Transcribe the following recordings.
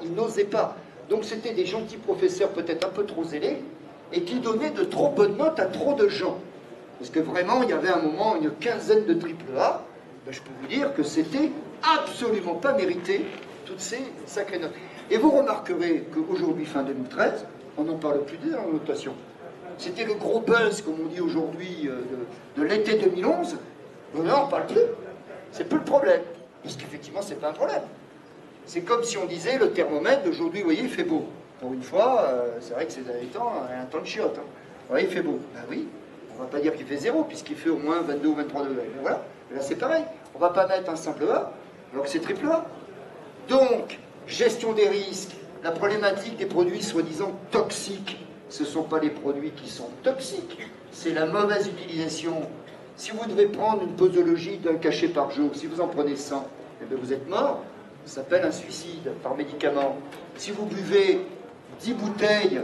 Ils n'osaient pas. Donc c'était des gentils professeurs peut-être un peu trop zélés et qui donnaient de trop bonnes notes à trop de gens. Parce que vraiment, il y avait un moment une quinzaine de triple A. Ben, je peux vous dire que c'était absolument pas mérité, toutes ces sacrées notes. Et vous remarquerez qu'aujourd'hui, fin 2013, on n'en parle plus des notations. C'était le gros buzz, comme on dit aujourd'hui, de l'été 2011. On n'en parle plus. C'est plus le problème. Parce qu'effectivement, c'est pas un problème. C'est comme si on disait le thermomètre d'aujourd'hui, vous voyez, il fait beau. Pour une fois, c'est vrai que ces derniers temps, il y a un temps de chiotte. Hein. Vous voyez, il fait beau. Ben oui, on ne va pas dire qu'il fait 0, puisqu'il fait au moins 22 ou 23 degrés. Mais voilà, là c'est pareil. On ne va pas mettre un simple A, alors que c'est triple A. Donc, gestion des risques, la problématique des produits soi-disant toxiques. Ce ne sont pas les produits qui sont toxiques, c'est la mauvaise utilisation. Si vous devez prendre une posologie d'un cachet par jour, si vous en prenez 100, eh bien vous êtes mort. Ça s'appelle un suicide par médicament. Si vous buvez 10 bouteilles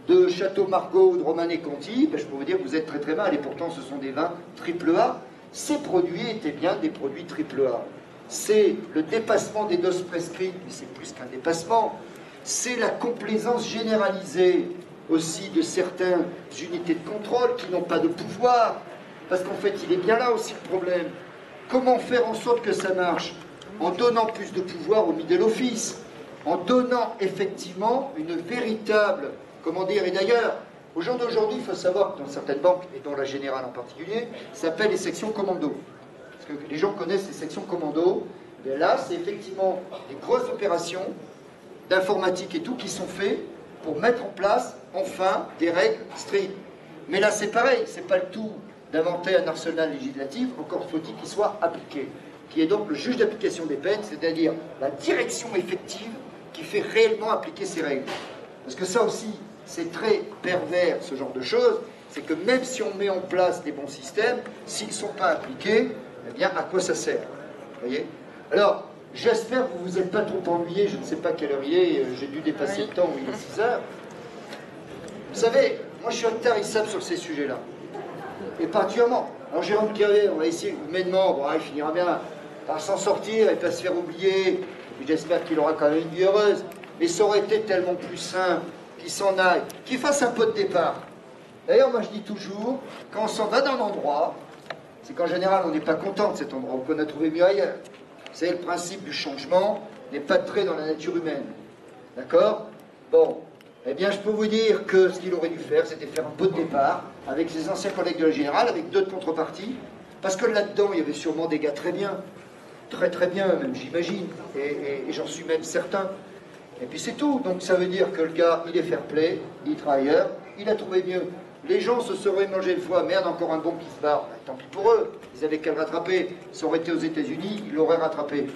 de Château Margaux ou de Romanée Conti, ben je peux vous dire que vous êtes très très mal. Et pourtant, ce sont des vins triple A. Ces produits étaient bien des produits triple A. C'est le dépassement des doses prescrites, mais c'est plus qu'un dépassement. C'est la complaisance généralisée aussi de certaines unités de contrôle qui n'ont pas de pouvoir. Parce qu'en fait, il est bien là aussi le problème. Comment faire en sorte que ça marche ? En donnant plus de pouvoir au middle office, en donnant effectivement une véritable, comment dire, et d'ailleurs, aux gens d'aujourd'hui, il faut savoir que dans certaines banques, et dont la Générale en particulier, ça s'appelle les sections commando. Parce que les gens connaissent les sections commando, et là, c'est effectivement des grosses opérations d'informatique et tout qui sont faites pour mettre en place, enfin, des règles strictes. Mais là, c'est pareil, c'est pas le tout d'inventer un arsenal législatif, encore faut-il qu'il soit appliqué, qui est donc le juge d'application des peines, c'est-à-dire la direction effective qui fait réellement appliquer ces règles. Parce que ça aussi, c'est très pervers, ce genre de choses, c'est que même si on met en place des bons systèmes, s'ils ne sont pas appliqués, eh bien, à quoi ça sert? Vous voyez? Alors, j'espère que vous ne vous êtes pas trop ennuyé, je ne sais pas quelle heure il est, j'ai dû dépasser le temps, il est 6 heures. Vous savez, moi je suis intarissable sur ces sujets-là. Et particulièrement, alors Jérôme Carré, on va essayer humainement, bon, il finira bien par s'en sortir et pas se faire oublier. J'espère qu'il aura quand même une vie heureuse. Mais ça aurait été tellement plus simple qu'il s'en aille, qu'il fasse un peu de départ. D'ailleurs, moi je dis toujours, quand on s'en va d'un endroit, c'est qu'en général on n'est pas content de cet endroit, ou qu'on a trouvé mieux ailleurs. Vous savez, le principe du changement n'est pas très dans la nature humaine. D'accord? Bon, eh bien je peux vous dire que ce qu'il aurait dû faire, c'était faire un peu de départ avec ses anciens collègues de la Générale, avec d'autres contreparties, parce que là-dedans, il y avait sûrement des gars très bien, très bien même, j'imagine, et j'en suis même certain. Et puis c'est tout, donc ça veut dire que le gars, il est fair play, il travaille ailleurs, il a trouvé mieux. Les gens se seraient mangé le foie, merde, encore un bon qui se barre, ben, tant pis pour eux, ils avaient qu'à le rattraper. Ça aurait été aux États-Unis, ils l'auraient rattrapé.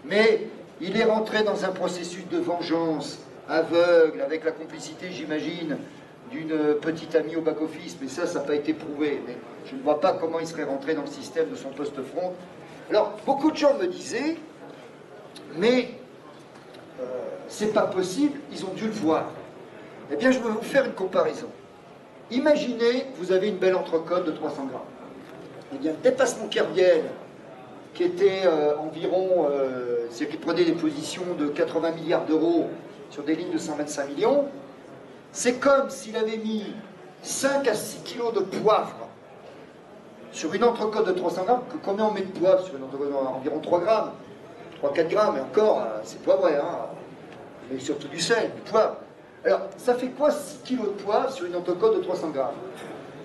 Mais il est rentré dans un processus de vengeance aveugle, avec la complicité, j'imagine, d'une petite amie au back-office, mais ça n'a pas été prouvé. Mais je ne vois pas comment il serait rentré dans le système de son poste-front. Alors, beaucoup de gens me disaient, mais c'est pas possible, ils ont dû le voir. Eh bien, je vais vous faire une comparaison. Imaginez, vous avez une belle entrecôte de 300 grammes. Eh bien, le dépassement cardiaque, qui était environ, c'est qui prenait des positions de 80 milliards d'euros sur des lignes de 125 millions, c'est comme s'il avait mis 5 à 6 kilos de poivre sur une entrecôte de 300 grammes, que combien on met de poivre sur une entrecôte? Environ 3 grammes, 3-4 grammes, et encore, c'est poivré, hein, mais surtout du sel, du poivre. Alors, ça fait quoi 6 kilos de poivre sur une entrecôte de 300 grammes?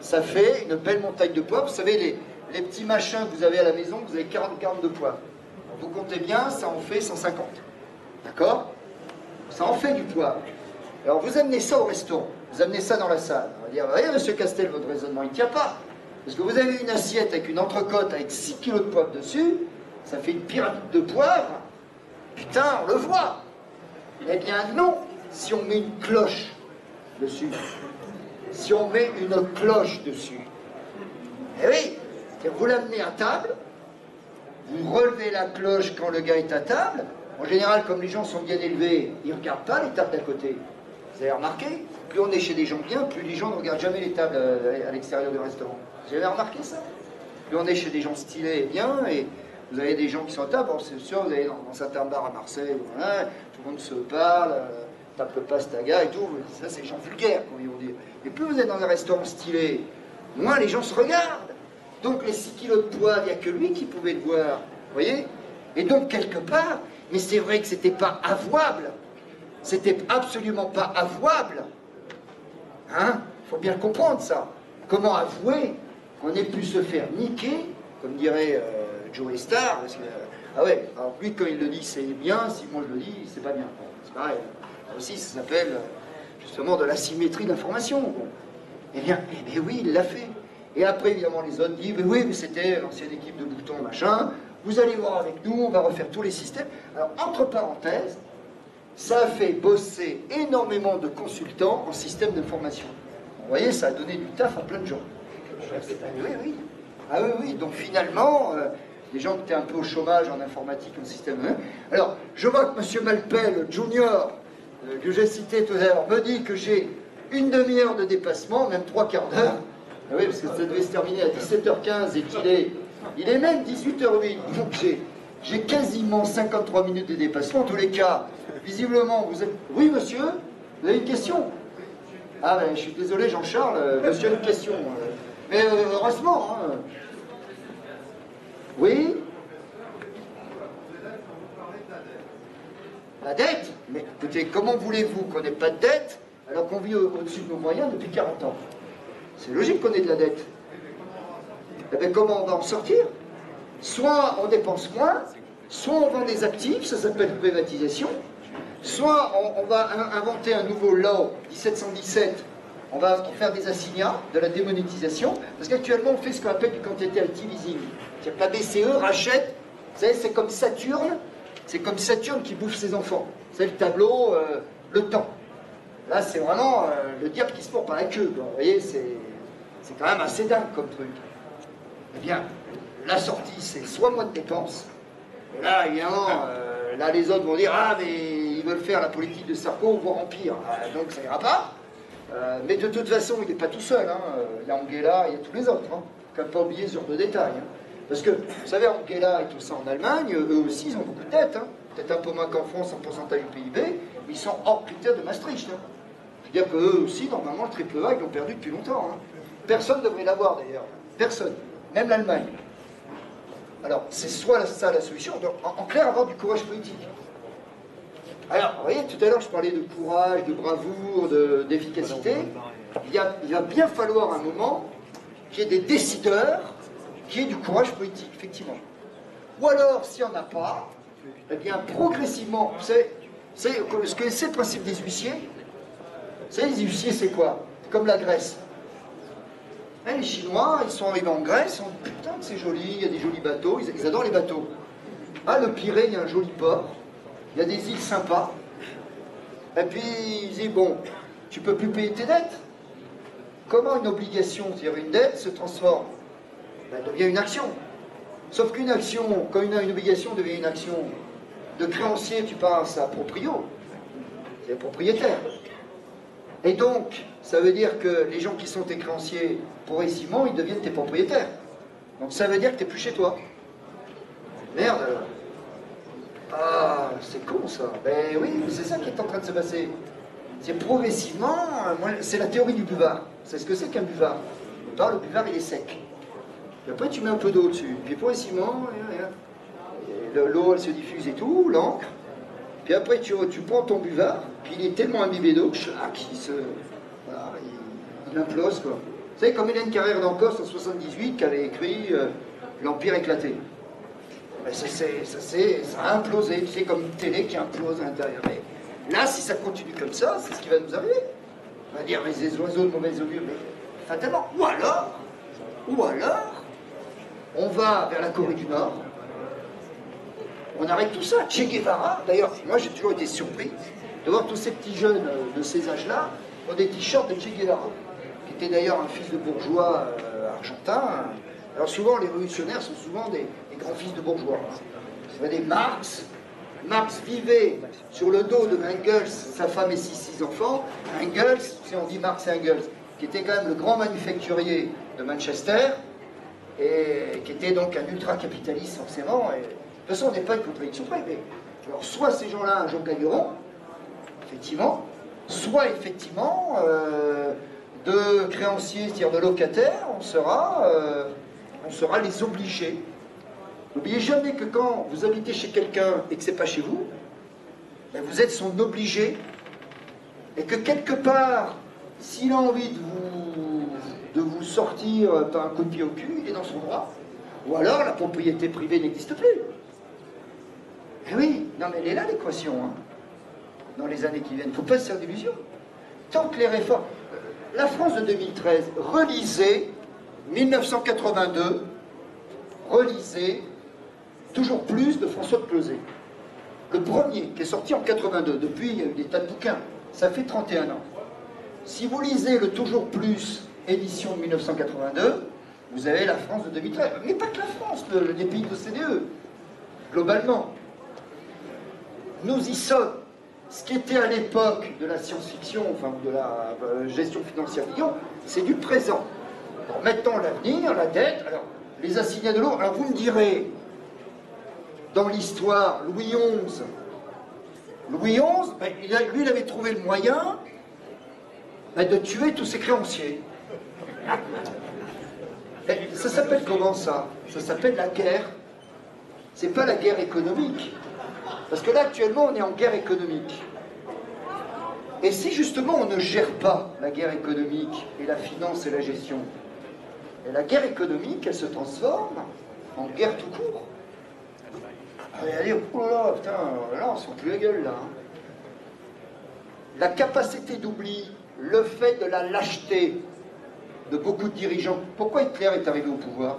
Ça fait une belle montagne de poivre. Vous savez, les petits machins que vous avez à la maison, vous avez 40 grammes de poivre. Vous comptez bien, ça en fait 150. D'accord? Ça en fait du poivre. Alors, vous amenez ça au restaurant, vous amenez ça dans la salle. On va dire, vous voyez, monsieur Castel, votre raisonnement, il ne tient pas. Parce que vous avez une assiette avec une entrecôte avec 6 kilos de poivre dessus, ça fait une pyramide de poivre. Putain, on le voit. Eh bien non, si on met une cloche dessus. Si on met une cloche dessus. Eh oui, vous l'amenez à table, vous relevez la cloche quand le gars est à table. En général, comme les gens sont bien élevés, ils ne regardent pas les tables d'à côté. Vous avez remarqué? Plus on est chez des gens bien, plus les gens ne regardent jamais les tables à l'extérieur du restaurant. Vous avez remarqué ça? Plus on est chez des gens stylés et bien, et vous avez des gens qui sont à table, bon, c'est sûr, vous allez dans certains bars à Marseille, voilà, tout le monde se parle, tape le pastaga et tout, ça c'est les gens vulgaires, comme ils vont dire. Et plus vous êtes dans un restaurant stylé, moins les gens se regardent. Donc les 6 kilos de poids, il n'y a que lui qui pouvait le voir, vous voyez? Et donc quelque part, mais c'est vrai que c'était pas avouable, c'était absolument pas avouable. Hein? Il faut bien le comprendre ça. Comment avouer qu'on ait pu se faire niquer, comme dirait Joe Star, parce que, ah ouais, alors lui quand il le dit c'est bien, si moi je le dis c'est pas bien. Bon, c'est pareil, ça aussi ça s'appelle justement de l'asymétrie d'information. Bon. Eh bien oui, il l'a fait. Et après évidemment les autres disent, mais oui, mais c'était l'ancienne équipe de Bouton, machin, vous allez voir avec nous, on va refaire tous les systèmes. Alors entre parenthèses, ça a fait bosser énormément de consultants en système d'information. Vous voyez, ça a donné du taf à plein de gens. Oui, oui. Ah oui, oui. Donc finalement, les gens qui étaient un peu au chômage en informatique, en système... Alors, je vois que M. Malpel, Junior, que j'ai cité tout à l'heure, me dit que j'ai une demi-heure de dépassement, même 3/4 d'heure. Ah oui, parce que ça devait se terminer à 17h15 et qu'il est même 18h08. Donc j'ai quasiment 53 minutes de dépassement. En tous les cas, visiblement, vous êtes... Oui, monsieur, vous avez une question? Ah ben, je suis désolé, Jean-Charles, monsieur a une question. Mais heureusement, hein. Oui? La dette? Mais écoutez, comment voulez-vous qu'on n'ait pas de dette alors qu'on vit au-dessus de nos moyens depuis 40 ans? C'est logique qu'on ait de la dette. Eh bien, comment on va en sortir? Soit on dépense moins, soit on vend des actifs, ça s'appelle privatisation, soit on va inventer un nouveau law 1717, on va faire des assignats, de la démonétisation, parce qu'actuellement on fait ce qu'on appelle du quantitative easing. C'est-à-dire que la BCE rachète, vous savez, c'est comme Saturne qui bouffe ses enfants. C'est le tableau, le temps. Là, c'est vraiment le diable qui se mord par la queue. Vous voyez, c'est quand même assez dingue comme truc. Eh bien, la sortie, c'est soit moins de dépenses. Et là, évidemment, là, les autres vont dire, ah, mais ils veulent faire la politique de Sarko, voire en pire. Donc, ça ira pas. Mais de toute façon, il n'est pas tout seul. Hein. Il y a Angela, il y a tous les autres. Hein. Il ne faut pas oublier ce genre de détails. Hein. Parce que, vous savez, Angela et tout ça en Allemagne, eux aussi, ils ont beaucoup de dettes. Hein. Peut-être un peu moins qu'en France en pourcentage du PIB, mais ils sont hors critères de Maastricht. Hein. Je veux dire qu'eux aussi, normalement, le triple A, ils l'ont perdu depuis longtemps. Hein. Personne ne devrait l'avoir, d'ailleurs. Personne. Même l'Allemagne. Alors, c'est soit ça la solution, donc, en clair, avoir du courage politique. Alors, vous voyez, tout à l'heure, je parlais de courage, de bravoure, d'efficacité. Il va bien falloir un moment qu'il y ait des décideurs, qu'il y ait du courage politique, effectivement. Ou alors, s'il n'y en a pas, eh bien, progressivement, c'est ce que c'est le principe des huissiers. Vous savez, les huissiers, c'est quoi? Comme la Grèce. Hein, les Chinois, ils sont arrivés en Grèce, ils ont dit, putain, c'est joli, il y a des jolis bateaux, ils adorent les bateaux. Ah, le Pirée, il y a un joli port, il y a des îles sympas. Et puis, ils disent, bon, tu peux plus payer tes dettes. Comment une obligation, c'est-à-dire une dette, se transforme? Elle devient une action. Sauf qu'une action, quand une obligation devient une action, de créancier, tu passes à proprio, c'est propriétaire. Et donc, ça veut dire que les gens qui sont tes créanciers, progressivement, ils deviennent tes propriétaires. Donc ça veut dire que tu n'es plus chez toi. Merde. Ah, c'est con ça. Ben oui, c'est ça qui est en train de se passer. C'est progressivement, c'est la théorie du buvard. C'est ce que c'est qu'un buvard. Le buvard, il est sec. Et après, tu mets un peu d'eau dessus. Puis progressivement, l'eau, elle se diffuse et tout, l'encre. Puis après, tu prends ton buvard, puis il est tellement imbibé d'eau que il implose, quoi. Vous savez, comme Hélène Carrère d'Ancosse en 78, qui avait écrit L'Empire éclaté. Ben, ça a implosé, tu sais, comme une télé qui implose à l'intérieur. Mais là, si ça continue comme ça, c'est ce qui va nous arriver. On va dire, mais les oiseaux de mauvaise augure, mais fatalement. Ou alors, on va vers la Corée du Nord, on arrête tout ça. Che Guevara, d'ailleurs, moi j'ai toujours été surpris de voir tous ces petits jeunes de ces âges-là ont des t-shirts de Che Guevara, qui était d'ailleurs un fils de bourgeois argentin. Alors souvent, les révolutionnaires sont souvent des grands-fils de bourgeois. Vous voyez, Marx vivait sur le dos de Engels, sa femme et six enfants. Engels, si on dit Marx et Engels, qui était quand même le grand manufacturier de Manchester. et qui était donc un ultra-capitaliste forcément. Et, de toute façon, on n'est pas une contradiction près. Mais, alors, soit ces gens-là un jour gagneront, effectivement, soit effectivement, de créanciers, c'est-à-dire de locataires, on sera les obligés. N'oubliez jamais que quand vous habitez chez quelqu'un et que c'est pas chez vous, ben vous êtes son obligé, et que quelque part, s'il a envie de vous sortir par un coup de pied au cul, il est dans son droit. Ou alors la propriété privée n'existe plus. Eh oui, non mais elle est là l'équation, hein, dans les années qui viennent. Il ne faut pas se faire d'illusions. Tant que les réformes... La France de 2013, relisez 1982, relisez Toujours plus de François de Closet. Le premier qui est sorti en 82, depuis il y a eu des tas de bouquins, ça fait 31 ans. Si vous lisez le Toujours plus édition de 1982, vous avez la France de 2013. Mais pas que la France, les pays de l'OCDE, globalement. Nous y sommes. Ce qui était à l'époque de la science-fiction, enfin de la gestion financière million, c'est du présent. Alors maintenant l'avenir, la dette, alors les assignats de l'eau, alors vous me direz, dans l'histoire, Louis XI, ben, lui il avait trouvé le moyen de tuer tous ses créanciers. Ça s'appelle comment ça? Ça s'appelle la guerre. C'est pas la guerre économique. Parce que là, actuellement, on est en guerre économique. Et si justement on ne gère pas la guerre économique et la finance et la gestion, et la guerre économique, elle se transforme en guerre tout court. Allez, oh là, putain, là, on se fout plus la gueule, là. Hein. La capacité d'oubli, le fait de la lâcheté de beaucoup de dirigeants. Pourquoi Hitler est arrivé au pouvoir?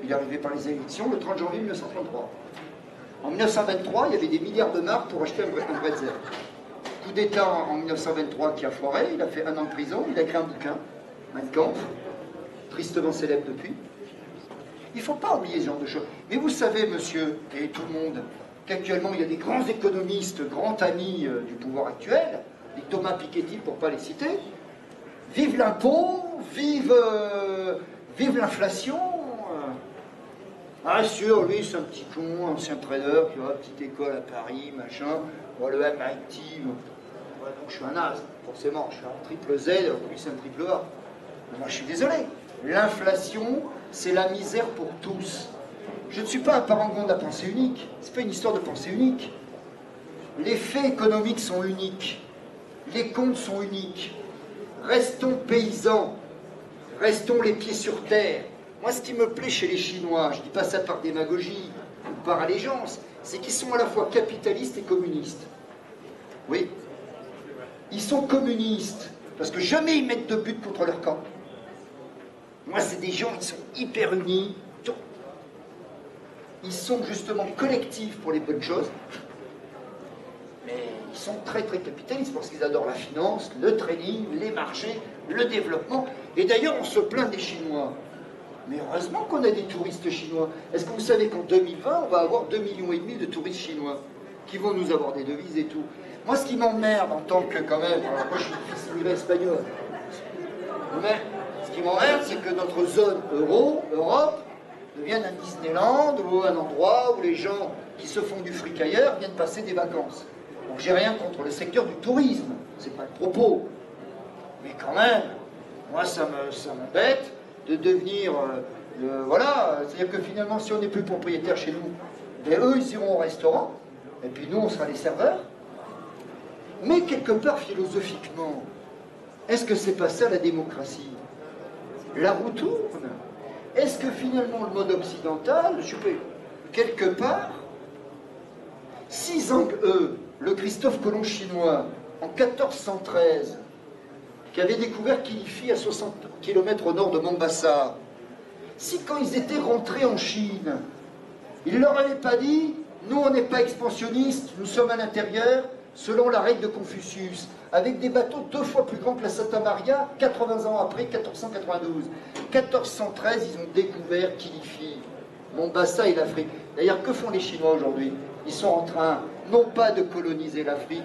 Il est arrivé par les élections le 30 janvier 1933. En 1923, il y avait des milliards de marques pour acheter un bretzel. Coup d'État en 1923 qui a foiré, il a fait 1 an de prison, il a écrit un bouquin, Mein Kampf, tristement célèbre depuis. Il ne faut pas oublier ce genre de choses. Mais vous savez, monsieur, et tout le monde, qu'actuellement il y a des grands économistes, grands amis du pouvoir actuel, les Thomas Piketty pour ne pas les citer, vive l'impôt, vive l'inflation. Ah sûr, lui c'est un petit con, ancien trader, qui a une petite école à Paris, machin, moi le MIT, ouais, donc je suis un naze, forcément, je suis un triple Z, lui c'est un triple A. Mais moi je suis désolé, l'inflation c'est la misère pour tous. Je ne suis pas un parangon de la pensée unique, c'est pas une histoire de pensée unique. Les faits économiques sont uniques, les comptes sont uniques. Restons paysans, restons les pieds sur terre. Moi, ce qui me plaît chez les Chinois, je ne dis pas ça par démagogie ou par allégeance, c'est qu'ils sont à la fois capitalistes et communistes. Oui. Ils sont communistes, parce que jamais ils mettent de but contre leur camp. Moi, c'est des gens, ils sont hyper unis. Ils sont justement collectifs pour les bonnes choses. Mais ils sont très très capitalistes parce qu'ils adorent la finance, le trading, les marchés, le développement. Et d'ailleurs, on se plaint des Chinois. Mais heureusement qu'on a des touristes chinois. Est-ce que vous savez qu'en 2020, on va avoir 2,5 millions de touristes chinois qui vont nous avoir des devises et tout. Moi, ce qui m'emmerde en tant que, quand même, alors moi je suis fils immigré espagnol, mais ce qui m'emmerde, c'est que notre zone euro, Europe, devienne un Disneyland ou un endroit où les gens qui se font du fric ailleurs viennent passer des vacances. Donc j'ai rien contre le secteur du tourisme, c'est pas le propos. Mais quand même, moi ça m'embête de devenir, voilà, c'est-à-dire que finalement si on n'est plus propriétaire chez nous, ben eux ils iront au restaurant, et puis nous on sera les serveurs. Mais quelque part philosophiquement, est-ce que c'est pas ça la démocratie? La roue tourne. Est-ce que finalement le mode occidental, quelque part, si Zhang-He, le Christophe Colomb chinois, en 1413, qui avait découvert Qilifi à 60 km au nord de Mombasa, si quand ils étaient rentrés en Chine, il ne leur avait pas dit « Nous, on n'est pas expansionnistes, nous sommes à l'intérieur, selon la règle de Confucius, avec des bateaux 2 fois plus grands que la Santa Maria, 80 ans après, 1492. 1413, ils ont découvert Qilifi, Mombasa et l'Afrique. D'ailleurs, que font les Chinois aujourd'hui? Ils sont en train, non pas de coloniser l'Afrique,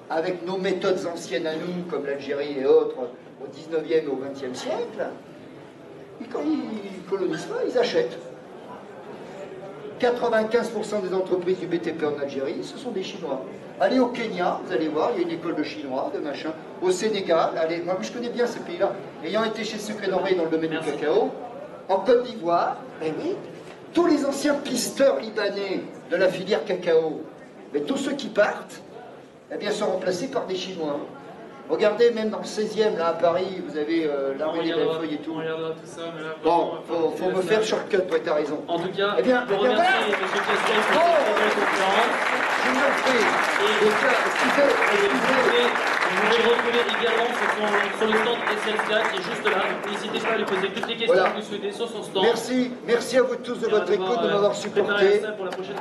avec nos méthodes anciennes à nous, comme l'Algérie et autres, au 19e et au 20e siècle. Et quand colonisent pas, ils achètent. 95% des entreprises du BTP en Algérie, ce sont des Chinois. Allez au Kenya, vous allez voir, il y a une école de chinois, de machin. Au Sénégal, allez, moi je connais bien ces pays-là, ayant été chez Sucre et Doré dans le domaine du cacao. En Côte d'Ivoire, eh oui, tous les anciens pisteurs libanais de la filière cacao, mais tous ceux qui partent, eh bien, sont remplacés par des Chinois. Regardez, même dans le 16e, là, à Paris, vous avez la rue des Bellefeuilles et tout. On regardera tout ça, mais là, Bon, faut me faire shortcut, ouais, t'as raison. En tout cas, eh bien, je vous remercie, voilà. M. Castel, pour cette très belle conférence. Je vous en prie. Et vous pouvez retrouver également sur le stand SLK qui est juste là. Donc n'hésitez pas à lui poser toutes les questions que vous souhaitez sur son stand. Merci à vous tous de votre écoute, de m'avoir supporté. Pour la prochaine